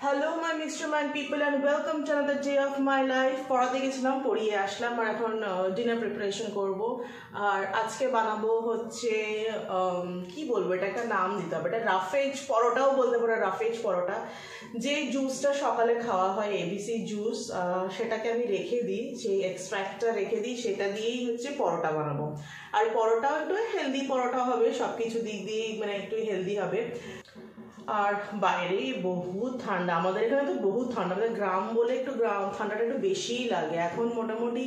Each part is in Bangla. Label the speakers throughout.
Speaker 1: Hello my Mr. Man people and welcome to another day of my life. পড়াতে গেছিলাম, পড়িয়ে আসলাম আর এখন ডিনার প্রিপারেশন করব। আর আজকে বানাবো হচ্ছে কি বলবো, এটা একটা নাম দিতে হবে, এটা রাফেজ পরোটাও বলতে পারো, রাফেজ পরোটা। যে জুসটা সকালে খাওয়া হয় এবিসি জুস, সেটাকে আমি রেখে দিই, সেই এক্সট্র্যাক্টটা রেখে দিই, সেটা দিয়েই হচ্ছে পরোটা বানাবো। আর পরোটাও একটু হেলদি পরোটা হবে, সব কিছু দিক দিয়েই মানে একটু হেলদি হবে। আর বাইরে বহুত ঠান্ডা, আমাদের এখানে তো বহুত ঠান্ডা, আমাদের গ্রাম বলে একটু ঠান্ডাটা একটু বেশিই লাগে। এখন মোটামুটি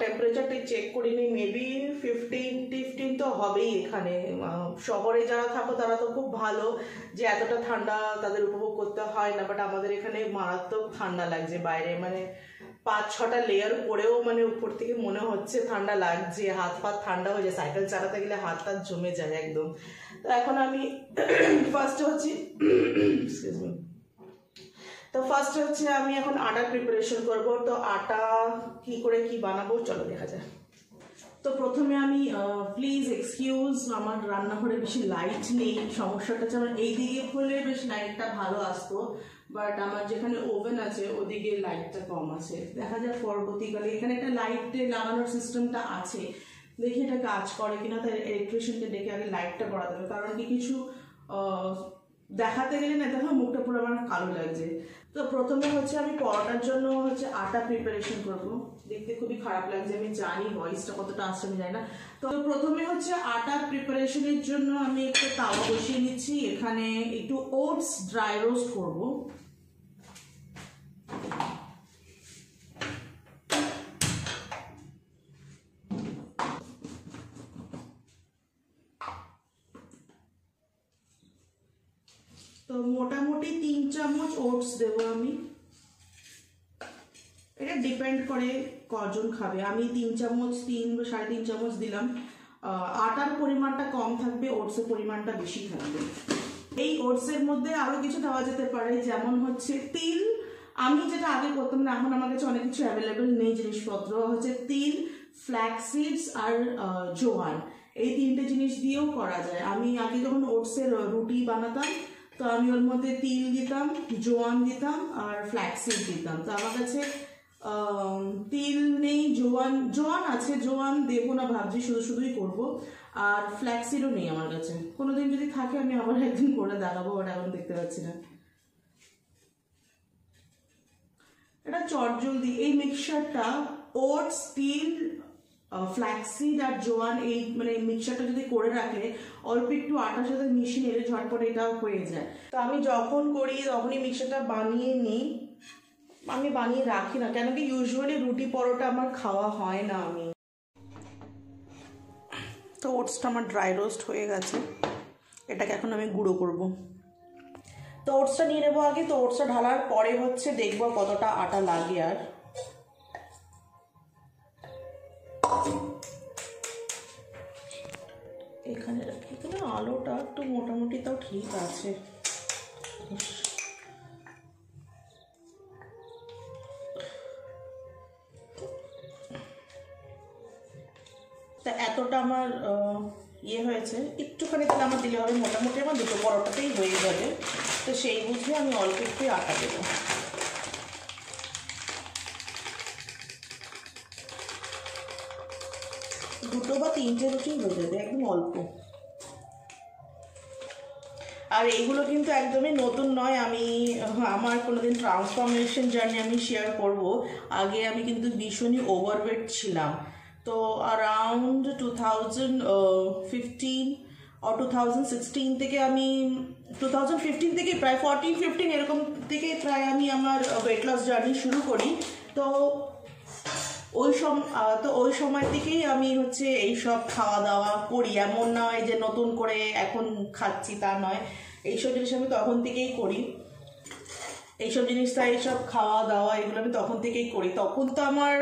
Speaker 1: টেম্পারেচারটা চেক করিনি, মেবি 15 তো হবেই। এখানে শহরে যারা থাকো তারা তো খুব ভালো যে এতটা ঠান্ডা তাদের উপভোগ করতে হয় না, বাট আমাদের এখানে মারাত্মক ঠান্ডা লাগছে। বাইরে মানে 5-6টা লেয়ার পরেও মানে উপর থেকে মনে হচ্ছে ঠান্ডা লাগছে, হাত পাত ঠান্ডা হয়ে যায়, সাইকেল চালাতে গেলে হাত টাত জমে যায় একদম। তো এখন আমি ফার্স্টে হচ্ছে আমি এখন আটা প্রিপারেশন করব। তো আটা কি করে কি বানাবো চলো দেখা যায়। তো প্রথমে আমি প্লিজ এক্সকিউজ, আমার রান্নাঘরে বেশি লাইট নেই, সমস্যাটা হচ্ছে আমার এই দিকে হলে বেশ লাইটটা ভালো আসতো, বাট আমার যেখানে ওভেন আছে ওদিকে লাইটটা কম আছে। দেখা যাক পরবর্তীকালে, এখানে একটা লাইটে লাগানোর সিস্টেমটা আছে, দেখি এটা কাজ করে কিনা। তাই ইলেকট্রিশিয়ানকে ডেকে আগে লাইটটা করাতে হবে, কারণ কি কিছু দেখাতে গেলে না দেখো মুখটা পুরো আমার কালো লাগছে। তো প্রথমে হচ্ছে আমি পরোটার জন্য হচ্ছে আটা প্রিপারেশন করব। দেখতে খুবই খারাপ লাগছে, আমি জানি ভয়েসটা কতটা আসছে আমি জানি না। তো প্রথমে হচ্ছে আটার প্রিপারেশনের জন্য আমি একটু তাওয়া বসিয়ে নিচ্ছি, এখানে একটু ওটস ড্রাই রোস্ট করবো। তো মোটামুটি 3 চামচ ওটস দেবো আমি, এটা ডিপেন্ড করে কজন খাবে। আমি 3 চামচ 3 বা 3.5 চামচ দিলাম। আটার পরিমাণটা কম থাকবে, ওটসের পরিমাণটা বেশি থাকবে। এই ওটসের মধ্যে আরো কিছু দেওয়া যেতে পারে, যেমন হচ্ছে তিল। আমি যেটা আগে করতাম না, এখন আমার কাছে অনেক কিছু অ্যাভেলেবেল নেই জিনিসপত্র, হচ্ছে তিল, ফ্ল্যাক্স সিডস আর জোয়ান, এই 3টে জিনিস দিয়েও করা যায়। আমি আগে যখন ওটসের রুটি বানাতাম তো আমি ওর মধ্যে তিল দিতাম, জোয়ান দিতাম আর ফ্ল্যাক্স সিড দিতাম। তো আমার কাছে তিল নেই, জোয়ান আছে, জোয়ান দেবো না ভাবছি, শুধুই করবো। আর ফ্ল্যাক্স সিডও নেই আমার কাছে, কোনোদিন যদি থাকে আমি আবার একদিন করে দেখাবো, ওটা এখন দেখতে পাচ্ছি না। এটা চটজলদি এই মিক্সচারটা, ওটস, তিল, ফ্ল্যাক্সিড আর জোয়ান, এই মানে মিক্সচারটা যদি করে রাখলে অল্প একটু আটার সাথে মিশিয়ে নিলে ঝটপট এটা হয়ে যায়। তো আমি যখন করি তখনই মিক্সচারটা বানিয়ে নিই, আমি বানিয়ে রাখি না, কেন কি ইউজুয়ালি রুটি পরোটা আমার খাওয়া হয় না। আমি তো ওটসটা আমার ড্রাই রোস্ট হয়ে গেছে, এটাকে এখন আমি গুঁড়ো করব। তো ওটসটা নিয়ে নেবো আগে। তো ওটসটা ঢালার পরে হচ্ছে দেখবো কতটা আটা লাগে। আর এখানে রাখি, এখানে আলোটা একটু মোটামুটি তাও ঠিক আছে। তা এতটা আমার ইয়ে হয়েছে, একটুখানি তাহলে আমার দিলে হবে, মোটামুটি আমার দুটো পরোটাতেই হয়ে যাবে। তো সেই বুঝে আমি অল্প একটু আটা দেবো। দুটো বা 3টে রুটি হয়ে যাবে, একদম অল্প। আর এইগুলো কিন্তু একদমই নতুন নয়, আমি আমার কোনোদিন ট্রান্সফরমেশন জার্নি আমি শেয়ার করব। আগে আমি কিন্তু ভীষণই ওভারওয়েট ছিলাম। তো অ্যারাউন্ড 2015 or 2016 থেকে আমি 2015 থেকে প্রায় 14-15 এরকম থেকে প্রায় আমি আমার ওয়েট লস জার্নি শুরু করি। তো ওই সময় থেকেই আমি হচ্ছে এইসব খাওয়া দাওয়া করি, এমন নয় যে নতুন করে এখন খাচ্ছি তা নয়, এইসব জিনিস আমি তখন থেকেই করি। এইসব জিনিসটা, এইসব খাওয়া দাওয়া এগুলো আমি তখন থেকেই করি। তখন তো আমার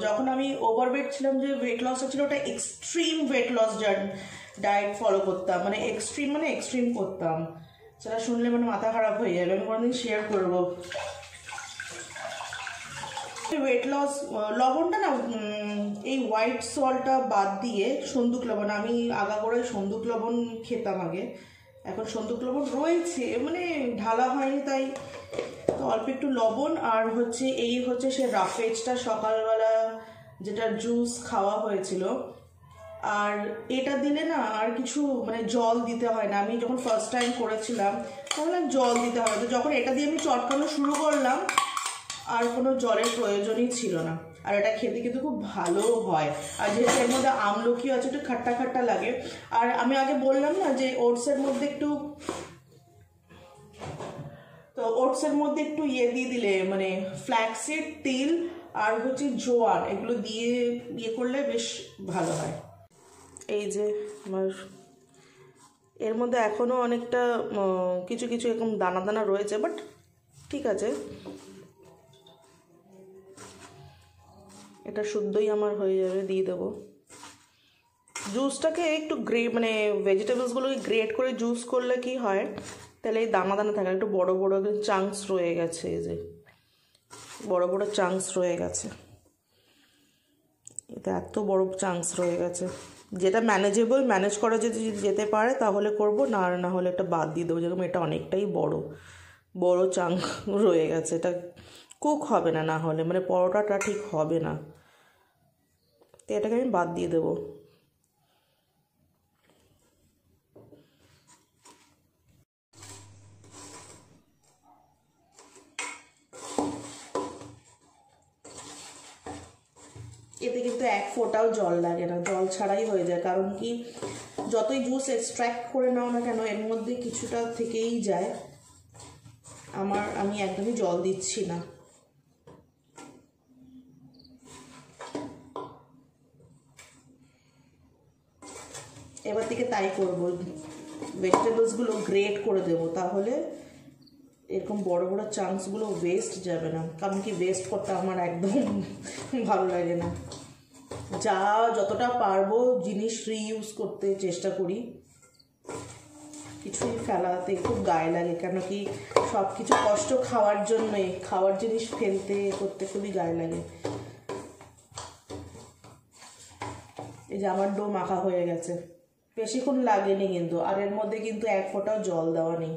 Speaker 1: যখন আমি ওভারওয়েট ছিলাম, যে ওয়েট লসটা ছিল ওটা extreme weight loss diet follow করতাম, মানে এক্সট্রিম করতাম, সেটা শুনলে মানে মাথা খারাপ হয়ে যাবে, আমি কোনোদিন শেয়ার করবো। ওয়েট লস লবণটা না, এই হোয়াইট সল্টটা বাদ দিয়ে সন্দুক লবণ, আমি আগাগোড়ায় সন্দুক লবণ খেতাম আগে, এখন সন্দুক লবণ রয়েছে মানে ঢালা হয়নি, তাই তো অল্প একটু লবণ আর হচ্ছে এই হচ্ছে সে রাফেজটা সকালবেলা যেটা জুস খাওয়া হয়েছিল। আর এটা দিলে না আর কিছু মানে জল দিতে হয় না। আমি যখন ফার্স্ট টাইম করেছিলাম তাহলে জল দিতে হয়, তো যখন এটা দিয়ে আমি চটকানো শুরু করলাম আর কোনো জলের প্রয়োজনই ছিল না। আর এটা খেতে কিন্তু খুব ভালো হয়। আর যেহেতু এর মধ্যে আমলকি আছে একটু খাট্টা খাট্টা লাগে। আর আমি আগে বললাম না যে ওটসের মধ্যে একটু ইয়ে দিয়ে দিলে মানে ফ্ল্যাক্সিড তিল আর হচ্ছে জোয়ার এগুলো দিয়ে ইয়ে করলে বেশ ভালো হয়। এই যে আমার এর মধ্যে এখনও অনেকটা কিছু কিছু এরকম দানা দানা রয়েছে, বাট ঠিক আছে, এটা শুদ্ধই আমার হয়ে যাবে। দিয়ে দেবো জুসটাকে একটু মানে ভেজিটেবলসগুলোকে গ্রেট করে জুস করলে কি হয়, তাহলে এই দানা দানা থাকে, একটু বড় বড় চাঙ্কস রয়ে গেছে, এই যে বড় বড় চাঙ্কস রয়ে গেছে, এটা এত বড় চাঙ্কস রয়ে গেছে। যেটা ম্যানেজেবল, ম্যানেজ করা যদি যেতে পারে তাহলে করব, না হলে একটা বাদ দিয়ে দেবো। যেরকম এটা অনেকটাই বড় চাঙ্ক রয়ে গেছে, এটা কুক হবে না হলে, মানে পরোটাটা ঠিক হবে না, তো এটাকে আমি বাদ দিয়ে দেবো। এতে কিন্তু এক ফোঁটাও জল লাগে না, জল ছাড়াই হয়ে যায়। কারণ কি, যতই জুস এক্সট্র্যাক্ট করে নাও না কেন এর মধ্যে কিছুটা থেকেই যায়। আমি একদমই জল দিচ্ছি না। এবার থেকে তাই করবো, ভেজিটেবলসগুলো গ্রেট করে দেবো, তাহলে এরকম বড় বড় চান্সগুলো ওয়েস্ট যাবে না। কারণ কি, ওয়েস্ট করতে আমার একদম ভালো লাগে না। যতটা পারবো জিনিস রিইউজ করতে চেষ্টা করি, কিছুই ফেলাতে খুব গায়ে লাগে। কেন কি, সব কিছু কষ্ট খাওয়ার জন্যই, খাওয়ার জিনিস ফেলতে করতে খুবই গায়ে লাগে। এই যে আমার ডো মাখা হয়ে গেছে, বেশিক্ষণ লাগেনি কিন্তু, আর এর মধ্যে কিন্তু এক ফোঁটাও জল দেওয়া নেই।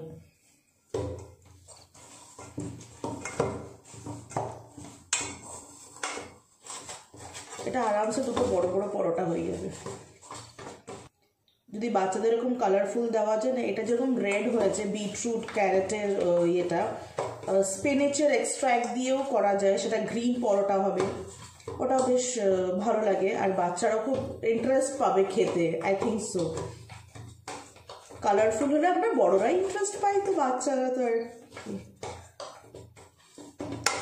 Speaker 1: এটা আরামসে দুটো বড় বড় পরোটা হয়ে যাবে। যদি বাচ্চাদের এরকম কালারফুল দেওয়া যায় না, এটা যেরকম রেড হয়েছে বিটরুট ক্যারেটের ইয়েটা, স্পিনাচের এক্সট্র্যাক্ট দিয়েও করা যায়, সেটা গ্রিন পরোটা হবে, ওটাও বেশ ভালো লাগে। আর বাচ্চারাও খুব ইন্টারেস্ট পাবে খেতে, আই থিঙ্ক সো। কালারফুল হলে আমরা বড়রাই ইন্টারেস্ট পাই, তো বাচ্চারা তো আর।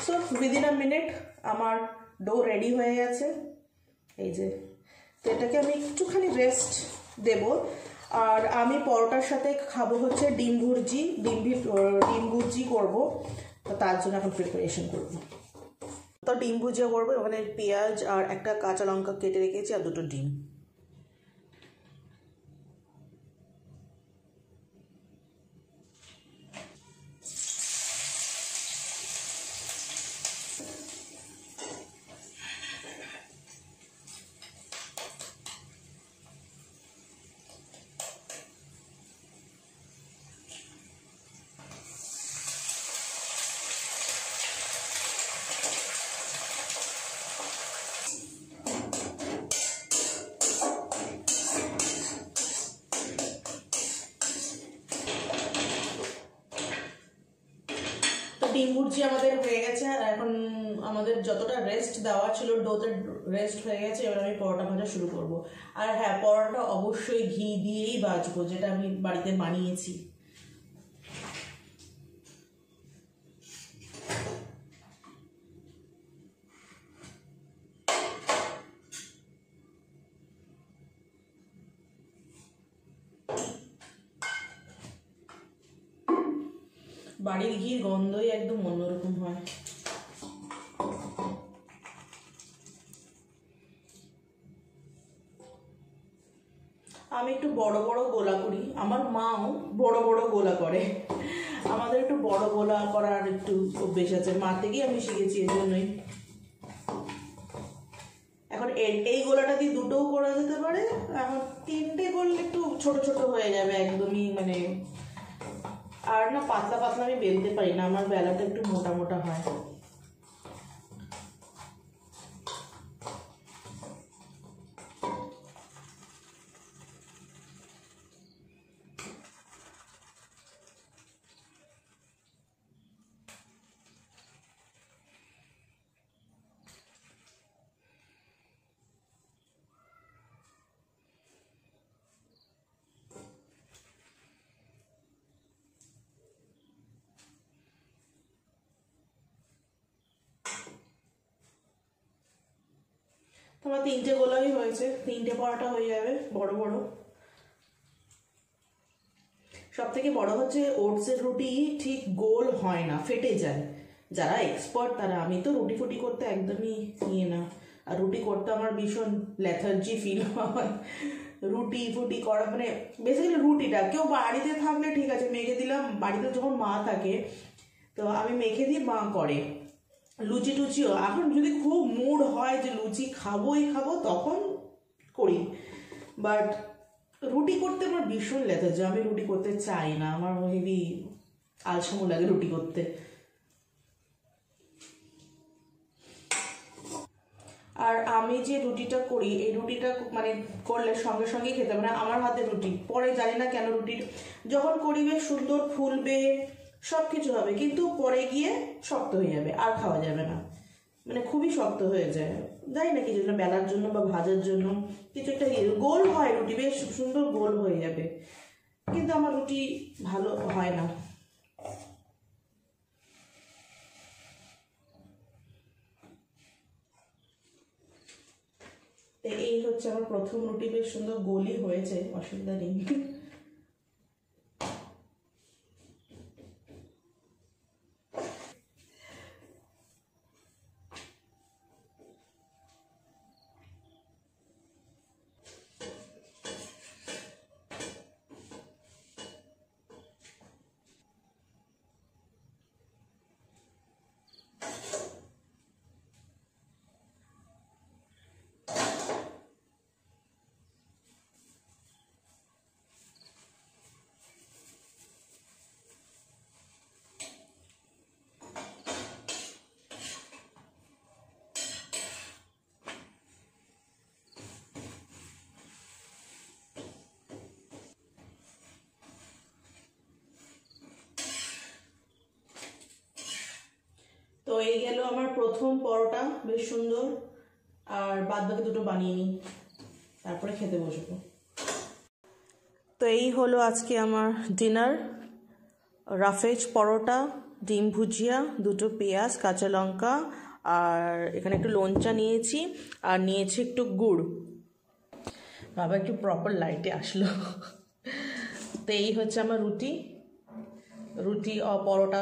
Speaker 1: সো উইদিন আ মিনিট আমার ডো রেডি হয়ে গেছে। এই যে, তো এটাকে আমি একটুখানি রেস্ট দেব। আর আমি পরোটার সাথে খাবো হচ্ছে ডিম ভুর্জি করবো, তো তার জন্য এখন প্রিপারেশন করবো। তো ডিম ভুজিয়া করবো, ওখানে পেঁয়াজ আর একটা কাঁচা লঙ্কা কেটে রেখেছি আর দুটো ডিম। ডিম ভুর্জি আমাদের হয়ে গেছে, আর এখন আমাদের যতটা রেস্ট দেওয়া ছিল ডোতে রেস্ট হয়ে গেছে। এবার আমি পরোটা ভাজা শুরু করব। আর হ্যাঁ, পরোটা অবশ্যই ঘি দিয়েই ভাজবো, যেটা আমি বাড়িতে বানিয়েছি। বাড়ির ঘির গন্ধই একদম অন্যরকম হয়। আমি একটু বড় বড় গোলা করি, আমার মাও বড় বড় গোলা করে। আমাদের একটু বড় গোলা করার একটু অভ্যেস আছে, মা থেকেই আমি শিখেছি, এর জন্যই। এখন এই গোলাটা দিয়ে দুটোও করা যেতে পারে, এখন তিনটে করলে একটু ছোট ছোট হয়ে যাবে একদমই, মানে আর না পাতলা পাতলা আমি বেলতে পারি না, আমার বেলাটা একটু মোটা মোটা হয়। তোমার 3টে গোলাই হয়েছে, 3টে পরোটা হয়ে যাবে বড় বড়। সব থেকে বড় হচ্ছে ওটসের রুটি ঠিক গোল হয় না, ফেটে যায়। যারা এক্সপার্ট তারা, আমি তো রুটি ফুটি করতে একদমই নিয়ে না, আর রুটি করতে আমার ভীষণ লেথার্জি ফিল হয়। রুটি ফুটি করা মানে বেসিক্যালি রুটিটা কেউ বাড়িতে থাকলে ঠিক আছে মেখে দিলাম, বাড়িতে যখন মা থাকে তো আমি মেখে দিই, মা করে। লুচি টুচিও এখন যদি খুব মুড হয় যে লুচি খাবোই খাবো তখন করি, বাট রুটি করতে আমার ভীষণ লেথার্জি, আমি রুটি করতে চাই না, আমার হেভি আলসামো লাগে রুটি করতে। আর আমি যে রুটিটা করি এই রুটিটা মানে করলে সঙ্গে সঙ্গেই খেতে হবে না, আমার হাতে রুটি পরে জানি না কেন রুটি যখন করি বেশ সুন্দর ফুলবে সব কিছু হবে, কিন্তু পরে গিয়ে শক্ত হয়ে যাবে আর খাওয়া যাবে না, মানে খুবই শক্ত হয়ে যায়। জানি না কি জন্য, বেলার জন্য বা ভাজার জন্য কিছু একটা গোল হয় রুটি, বেশ সুন্দর গোল হয়ে যাবে, কিন্তু আমার রুটি ভালো হয় না। এই হচ্ছে আমার প্রথম রুটি, বেশ সুন্দর গোলই হয়েছে, অসুবিধা নেই। তো এই গেল আমার প্রথম পরোটা, বেশ সুন্দর। আর বাদ বাকি দুটো বানিয়ে নিই, তারপরে খেতে বসবো। তো এই হলো আজকে আমার ডিনার, রাফেজ পরোটা, ডিম ভুজিয়া, দুটো পেঁয়াজ, কাঁচা লঙ্কা, আর এখানে একটু লঞ্চা নিয়েছি, আর নিয়েছি একটু গুড়। বাবা একটু প্রপার লাইটে আসলো। তো এই হচ্ছে আমার রুটি পরোটা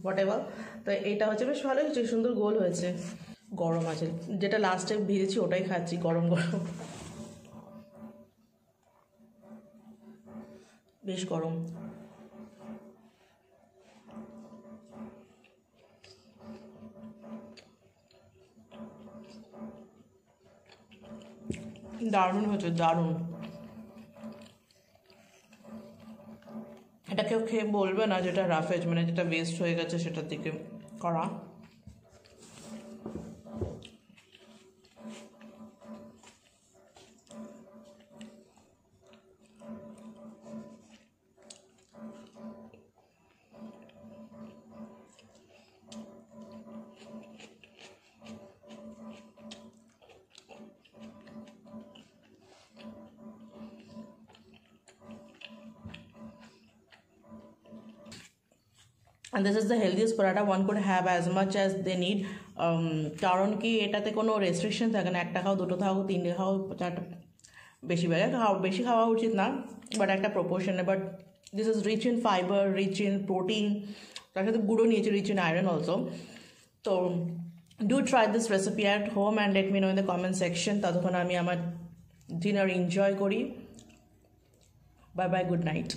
Speaker 1: হোয়াট এভার। তো এটা হচ্ছে বেশ ভালো হয়েছে, সুন্দর গোল হয়েছে। গরম আছে, যেটা লাস্টে ভেজেছি ওটাই খাচ্ছি, গরম গরম, বেশ গরম। দারুণ হয়েছে, দারুণ। এটা কেউ খেয়ে বলবে না যেটা রাফেজ, মানে যেটা ওয়েস্ট হয়ে গেছে সেটার দিকে করা। and this is the healthiest paratha one could have as much as they need, কারণ কি এটাতে কোনো রেস্ট্রিকশন থাকে না, একটা খাও, দুটো খাও, তিনটে খাও, চারটা, বেশি বেশি খাওয়া উচিত না, বাট একটা প্রপোর্শনে। But this is rich in fibre, rich in protein, তার সাথে গুঁড়ো নিয়েছি, রিচ ইন আয়রন অলসো। তো do try this recipe at home and let me know in the comment section. ততক্ষণ আমি আমার ডিনার এনজয় করি। Bye bye, good night.